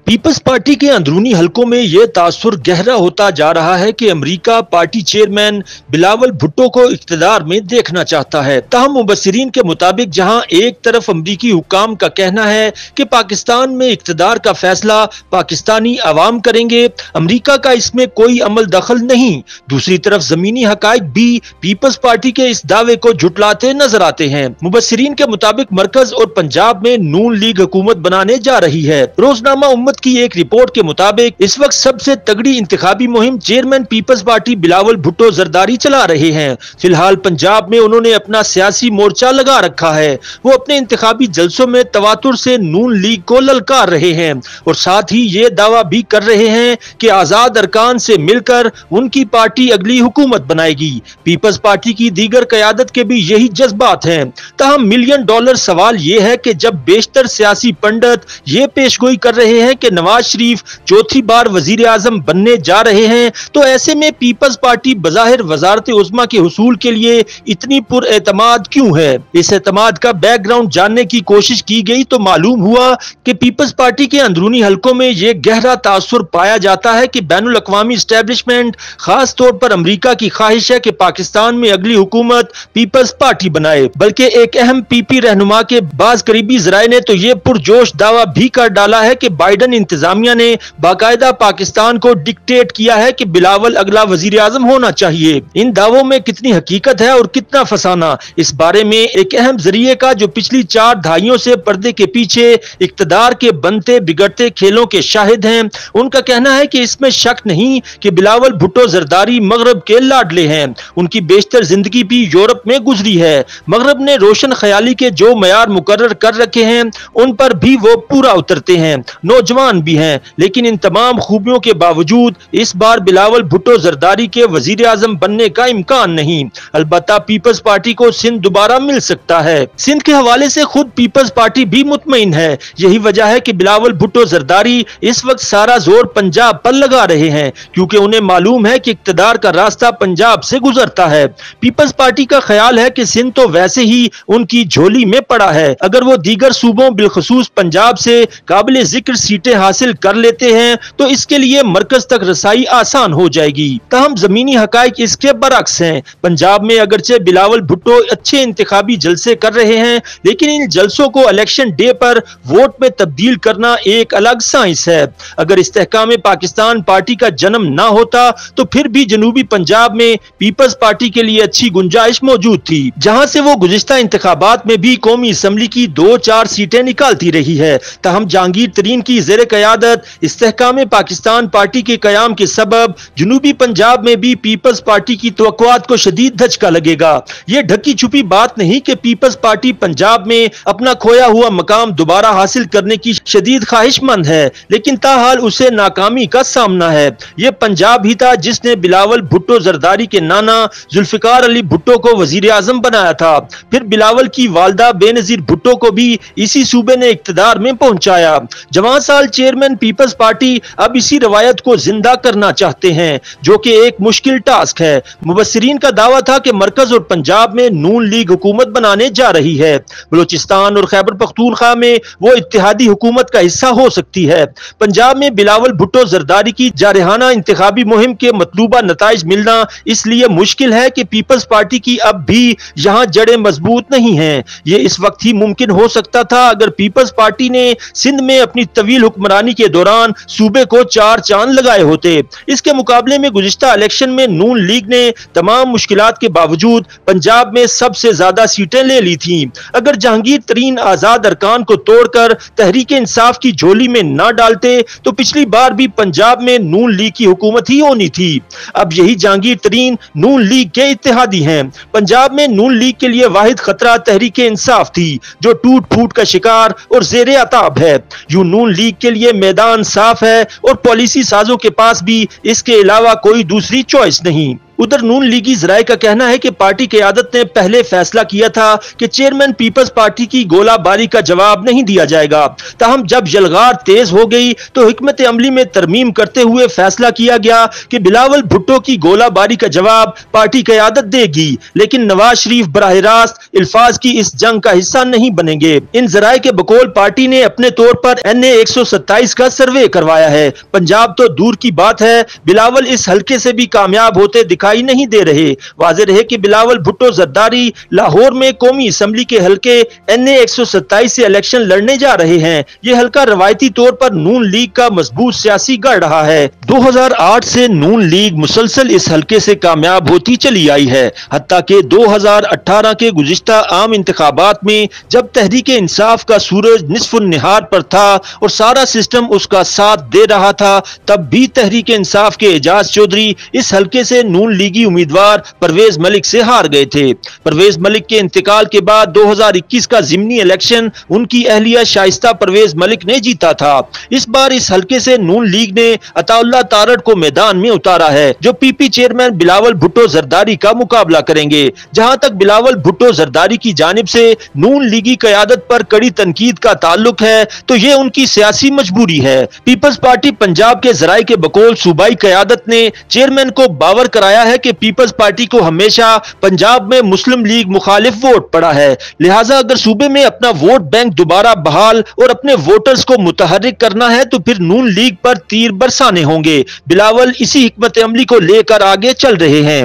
Peoples party के अंदरूनी हलकों में यह तासुर गहरा होता जा रहा है कि America party chairman Bilawal Bhutto को इख्तिदार में देखना चाहता है। ताहम मुबस्सिरीन के मुताबिक जहां एक तरफ अमरीकी हुक्काम का कहना है कि पाकिस्तान में इख्तिदार का फैसला पाकिस्तानी अवाम करेंगे, अमेरिका का इसमें कोई अमल दखल नहीं, दूसरी तरफ जमीनी हकाइक भी पीपल्स पार्टी के इस दावे को झुटलाते नजर आते हैं। मुबस्सिरीन के मुताबिक मरकज और पंजाब में नून लीग हुकूमत बनाने जा रही है। रोजनामा उम्मत की एक रिपोर्ट के मुताबिक इस वक्त सबसे तगड़ी इंतखाबी मुहिम चेयरमैन पीपल्स पार्टी बिलावल भुट्टो जरदारी चला रहे हैं। फिलहाल पंजाब में उन्होंने अपना सियासी मोर्चा लगा रखा है। वो अपने इंतखाबी जलसों में तवातुर से नून लीग को ललकार रहे हैं और साथ ही ये दावा भी कर रहे हैं कि आजाद अरकान से मिलकर उनकी पार्टी अगली हुकूमत बनाएगी। पीपल्स पार्टी की दीगर क़यादत के भी यही जज्बात हैं। ताहम मिलियन डॉलर सवाल ये है कि जब बेशतर सियासी पंडित ये पेशगोई कर रहे हैं कि नवाज शरीफ चौथी बार वजीर आजम बनने जा रहे हैं, तो ऐसे में पीपल्स पार्टी बज़ाहिर वज़ारत उज़्मा के हुसूल के लिए इतनी पुरएतमाद क्यों है। इस एतमाद का बैकग्राउंड जानने की कोशिश की गई तो मालूम हुआ कि पीपल्स पार्टी के अंदरूनी हलकों में यह गहरा तासुर पाया जाता है कि बैनुल अक़वामी एस्टेब्लिशमेंट, खास तौर पर अमरीका की ख्वाहिश है कि पाकिस्तान में अगली हुकूमत पीपल्स पार्टी बनाए। बल्कि एक अहम पीपी रहनुमा के बाज करीबी ज़राए ने तो यह पुरजोश दावा भी कर डाला है कि बाइडन इंतजामिया ने बाकायदा पाकिस्तान को डिक्टेट किया है कि बिलावल अगला वजीर आजम होना चाहिए। इन दावों में कितनी हकीकत है और कितना फसाना, इस बारे में एक अहम जरिए का जो पिछली 4 दहाइयों से पर्दे के पीछे इक्तदार के बनते बिगड़ते खेलों के शाहिद हैं, उनका कहना है कि इसमें शक नहीं कि बिलावल भुट्टो जरदारी मगरब के लाडले हैं। उनकी बेशतर जिंदगी भी यूरोप में गुजरी है। मगरब ने रोशन ख्याली के जो मयार मुकर्रर कर रखे हैं उन पर भी वो पूरा उतरते हैं, नौजवान भी हैं, लेकिन इन तमाम खूबियों के बावजूद इस बार बिलावल भुट्टो जरदारी के वजीर आजम बनने का इम्कान नहीं। अलबत्ता पीपल्स पार्टी को सिंध दोबारा मिल सकता है। सिंध के हवाले से खुद पीपल्स पार्टी भी मुतमईन है। यही वजह है कि बिलावल भुट्टो जरदारी इस वक्त सारा जोर पंजाब पर लगा रहे हैं, क्योंकि उन्हें मालूम है कि इक्तदार का रास्ता पंजाब से गुजरता है। पीपल्स पार्टी का ख्याल है कि सिंध तो वैसे ही उनकी झोली में पड़ा है। अगर वो दीगर सूबों बिलखसूस पंजाब से काबिल जिक्र सीटें हासिल कर लेते हैं तो इसके लिए मरकज तक रसाई आसान हो जाएगी। ताहम जमीनी हकाइक इसके बरक्स हैं। पंजाब में अगरचे बिलावल भुट्टो अच्छे इंतखाबी जलसे कर रहे हैं, लेकिन इन जलसों को इलेक्शन डे पर वोट में तब्दील करना एक अलग साइंस है। अगर इस्तेहकाम पाकिस्तान पार्टी का जन्म ना होता तो फिर भी जनूबी पंजाब में पीपल्स पार्टी के लिए अच्छी गुंजाइश मौजूद थी, जहां से वो गुज़िश्ता इंतखाबात में भी कौमी असम्बली की 2-4 सीटें निकालती रही है। ताहम जहांगीर तरीन की ज़ेर क़यादत इस्तेहकाम पाकिस्तान पार्टी के क़याम के सबब जनूबी पंजाब में भी पीपल्स पार्टी की तवक्कुआत को शदीद धचका लगेगा। ये ढकी छुपी बात नहीं कि पीपल्स पार्टी पंजाब में अपना खोया हुआ मकाम दोबारा हासिल करने की शदीद ख्वाहिशमंद है, लेकिन ताहाल उसे नाकामी का सामना है। ये पंजाब ही था जिसने बिलावल भुट्टो जरदारी के नाना जुल्फिकार अली भुट्टो को वजीर आजम बनाया था। फिर बिलावल की वालदा बेनजीर भुट्टो को भी इसी सूबे ने इक्तदार में पहुंचाया। जवान साल चेयरमैन पीपल्स पार्टी अब इसी रवायत को जिंदा करना चाहते हैं, जो कि एक मुश्किल टास्क है। मुबस्सिरीन का दावा था कि मरकज और पंजाब में नून लीग हुकूमत बनाने जा रही है। बलूचिस्तान और खैबर पख्तूनख्वा में वो इत्तेहादी हुकूमत का हिस्सा हो सकती है। पंजाब में बिलावल भुट्टो जरदारी की जारहाना इंतखाबी मुहिम के मतलूबा नताइज मिलना इसलिए मुश्किल है कि पीपल्स पार्टी की अब भी यहाँ जड़ें मजबूत नहीं हैं। ये इस वक्त ही मुमकिन हो सकता था अगर पीपल्स पार्टी ने सिंध में अपनी तवील हुक्मरानी के दौरान सूबे को 4 चांद लगाए होते। इसके मुकाबले में गुज़िश्ता इलेक्शन में नून लीग ने तमाम मुश्किलात के बावजूद पंजाब में सबसे ज्यादा सीटें ले ली थीं। अगर जहांगीर तरीन आजाद अरकान को तोड़कर तहरीक इंसाफ की झोली में ना डालते तो पिछली बार भी पंजाब में नून लीग की हुकूमत ही होनी थी। अब यही जहांगीर तरीन नून लीग के इत्तेहादी हैं। पंजाब में नून लीग के लिए वाहिद खतरा तहरीक इंसाफ थी, जो टूट फूट का शिकार और ज़ेरे अताब है। यूं नून लीग के लिए मैदान साफ है और पॉलिसी साजों के पास भी इसके अलावा कोई दूसरी चॉइस नहीं। उधर नून लीगी जराए का कहना है कि पार्टी क़यादत ने पहले फैसला किया था कि चेयरमैन पीपल्स पार्टी की गोलाबारी का जवाब नहीं दिया जाएगा। ताहम जब यलगार तेज हो गई तो हिकमत अमली में तरमीम करते हुए फैसला किया गया कि बिलावल भुट्टो की गोलाबारी का जवाब पार्टी क़यादत देगी, लेकिन नवाज शरीफ बराह रास्त अल्फाज की इस जंग का हिस्सा नहीं बनेंगे। इन जराए के बकौल पार्टी ने अपने तौर पर NA 127 का सर्वे करवाया है। पंजाब तो दूर की बात है, बिलावल इस हल्के से भी कामयाब होते दिखाई नहीं दे रहे। वाज़ेह रहे कि बिलावल भुट्टो जरदारी लाहौर में कौमी असम्बली के हल्के NA 127 से इलेक्शन लड़ने जा रहे हैं। ये हल्का रवायती तौर पर नून लीग का मजबूत सियासी गढ़ रहा है। 2008 से नून लीग मुसलसल इस हल्के से कामयाब होती चली आई है, हत्ता कि 2018 के गुज़िश्ता आम इंतखाबात में जब तहरीक इंसाफ का सूरज निस्फुन निहार पर था और सारा सिस्टम उसका साथ दे रहा था, तब भी तहरीक इंसाफ के एजाज चौधरी इस हल्के से नून लीगी उम्मीदवार परवेज मलिक से हार गए थे। परवेज मलिक के इंतकाल के बाद 2021 का ज़िमनी इलेक्शन उनकी अहलिया शाइस्ता परवेज मलिक ने जीता था। इस बार इस हल्के से नून लीग ने अताउल्लाह तारड़ को मैदान में उतारा है, जो PP चेयरमैन बिलावल भुट्टो जरदारी का मुकाबला करेंगे। जहां तक बिलावल भुट्टो जरदारी की जानिब से नून लीगी क़यादत पर कड़ी तनकीद का ताल्लुक है, तो ये उनकी सियासी मजबूरी है। पीपल्स पार्टी पंजाब के जराए के बकौल सूबाई क़यादत ने चेयरमैन को बावर कराया है कि पीपल्स पार्टी को हमेशा पंजाब में मुस्लिम लीग मुखालिफ वोट पड़ा है, लिहाजा अगर सूबे में अपना वोट बैंक दोबारा बहाल और अपने वोटर्स को मुतहर्रिक करना है तो फिर नून लीग पर तीर बरसाने होंगे। बिलावल इसी हिकमत अमली को लेकर आगे चल रहे हैं।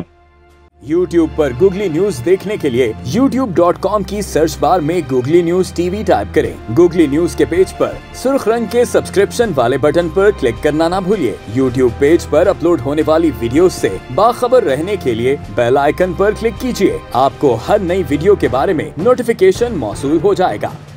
YouTube पर गूगली न्यूज देखने के लिए youtube.com की सर्च बार में गूगली न्यूज TV टाइप करें। गूगली न्यूज के पेज पर सुर्ख रंग के सब्सक्रिप्शन वाले बटन पर क्लिक करना ना भूलिए। YouTube पेज पर अपलोड होने वाली वीडियोस से बाखबर रहने के लिए बेल आइकन पर क्लिक कीजिए। आपको हर नई वीडियो के बारे में नोटिफिकेशन मौसूल हो जाएगा।